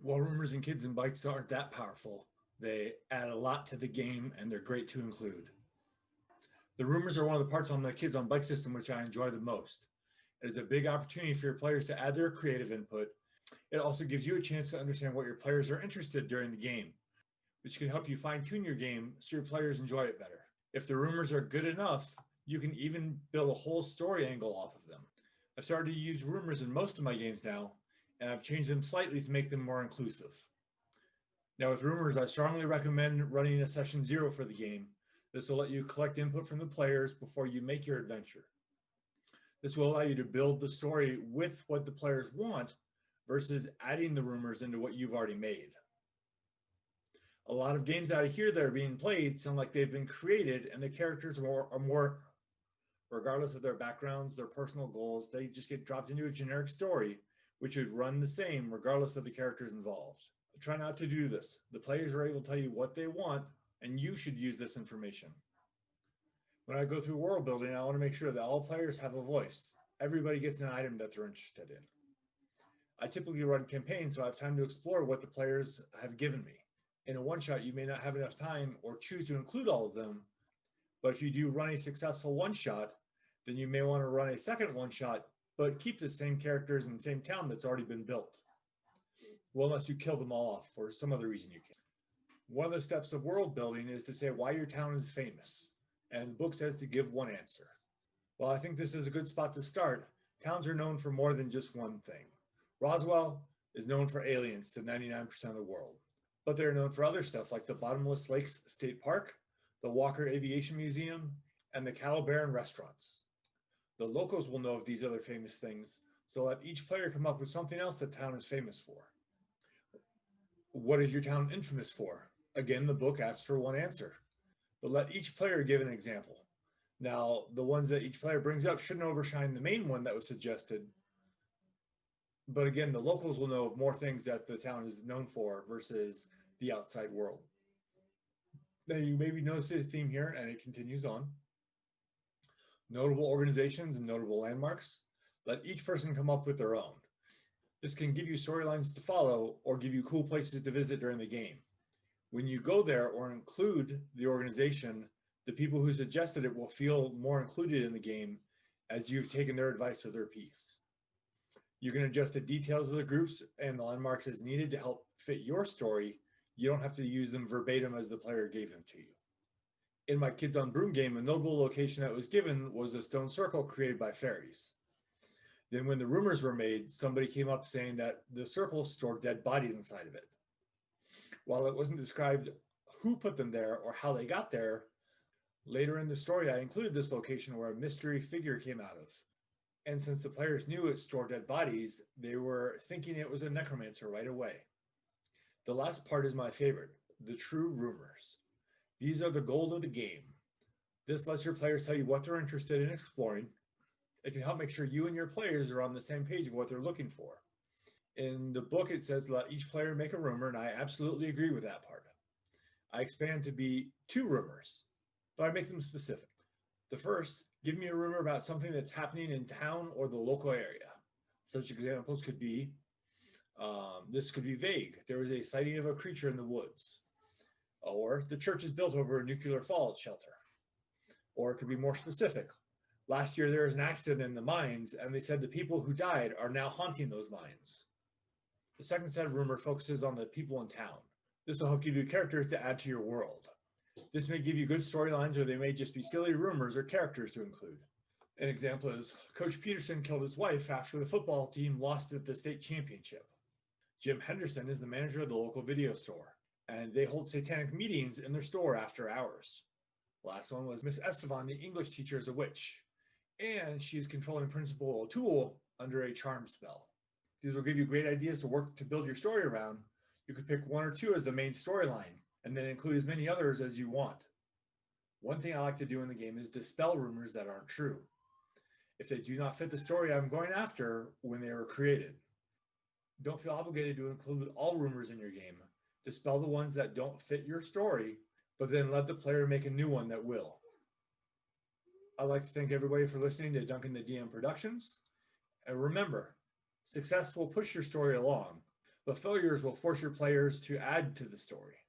While rumors and kids and bikes aren't that powerful, they add a lot to the game and they're great to include. The rumors are one of the parts on the kids on bike system which I enjoy the most. It is a big opportunity for your players to add their creative input. It also gives you a chance to understand what your players are interested in during the game, which can help you fine tune your game so your players enjoy it better. If the rumors are good enough, you can even build a whole story angle off of them. I've started to use rumors in most of my games now, and I've changed them slightly to make them more inclusive. Now, with rumors, I strongly recommend running a session 0 for the game. This will let you collect input from the players before you make your adventure. This will allow you to build the story with what the players want versus adding the rumors into what you've already made. A lot of games out of here that are being played sound like they've been created and the characters are more, regardless of their backgrounds, their personal goals, they just get dropped into a generic story, which would run the same regardless of the characters involved. Try not to do this. The players are able to tell you what they want, and you should use this information. When I go through world building, I want to make sure that all players have a voice. Everybody gets an item that they're interested in. I typically run campaigns, so I have time to explore what the players have given me. In a one-shot, you may not have enough time or choose to include all of them, but if you do run a successful one-shot, then you may want to run a second one-shot, but keep the same characters in the same town that's already been built. Well, unless you kill them all off for some other reason you can. One of the steps of world building is to say why your town is famous, and the book says to give one answer. Well, I think this is a good spot to start. Towns are known for more than just one thing. Roswell is known for aliens to 99% of the world, but they're known for other stuff like the Bottomless Lakes State Park, the Walker Aviation Museum, and the Cattle Baron restaurants. The locals will know of these other famous things, so let each player come up with something else the town is famous for. What is your town infamous for? Again, the book asks for one answer, but let each player give an example. Now, the ones that each player brings up shouldn't overshine the main one that was suggested, but again, the locals will know of more things that the town is known for versus the outside world. Now, you maybe notice a theme here, and it continues on. Notable organizations and notable landmarks. Let each person come up with their own. This can give you storylines to follow or give you cool places to visit during the game. When you go there or include the organization, the people who suggested it will feel more included in the game as you've taken their advice or their piece. You can adjust the details of the groups and the landmarks as needed to help fit your story. You don't have to use them verbatim as the player gave them to you. In my Kids on Broom game, a notable location that was given was a stone circle created by fairies. Then when the rumors were made, somebody came up saying that the circle stored dead bodies inside of it. While it wasn't described who put them there or how they got there, later in the story I included this location where a mystery figure came out of. And since the players knew it stored dead bodies, they were thinking it was a necromancer right away. The last part is my favorite, the true rumors. These are the gold of the game. This lets your players tell you what they're interested in exploring. It can help make sure you and your players are on the same page of what they're looking for. In the book, it says let each player make a rumor, and I absolutely agree with that part. I expand to be 2 rumors, but I make them specific. The first, give me a rumor about something that's happening in town or the local area. Such examples could be, this could be vague. There is a sighting of a creature in the woods. Or the church is built over a nuclear fallout shelter. Or it could be more specific. Last year there was an accident in the mines, and they said the people who died are now haunting those mines. The second set of rumor focuses on the people in town. This will help give you characters to add to your world. This may give you good storylines, or they may just be silly rumors or characters to include. An example is Coach Peterson killed his wife after the football team lost at the state championship. Jim Henderson is the manager of the local video store, and they hold satanic meetings in their store after hours. The last one was Miss Estevan, the English teacher, is a witch, and she is controlling Principal O'Toole under a charm spell. These will give you great ideas to work to build your story around. You could pick 1 or 2 as the main storyline, and then include as many others as you want. One thing I like to do in the game is dispel rumors that aren't true, if they do not fit the story I'm going after when they were created. Don't feel obligated to include all rumors in your game. Dispel the ones that don't fit your story, but then let the player make a new one that will. I'd like to thank everybody for listening to Duncan the DM Productions. And remember, success will push your story along, but failures will force your players to add to the story.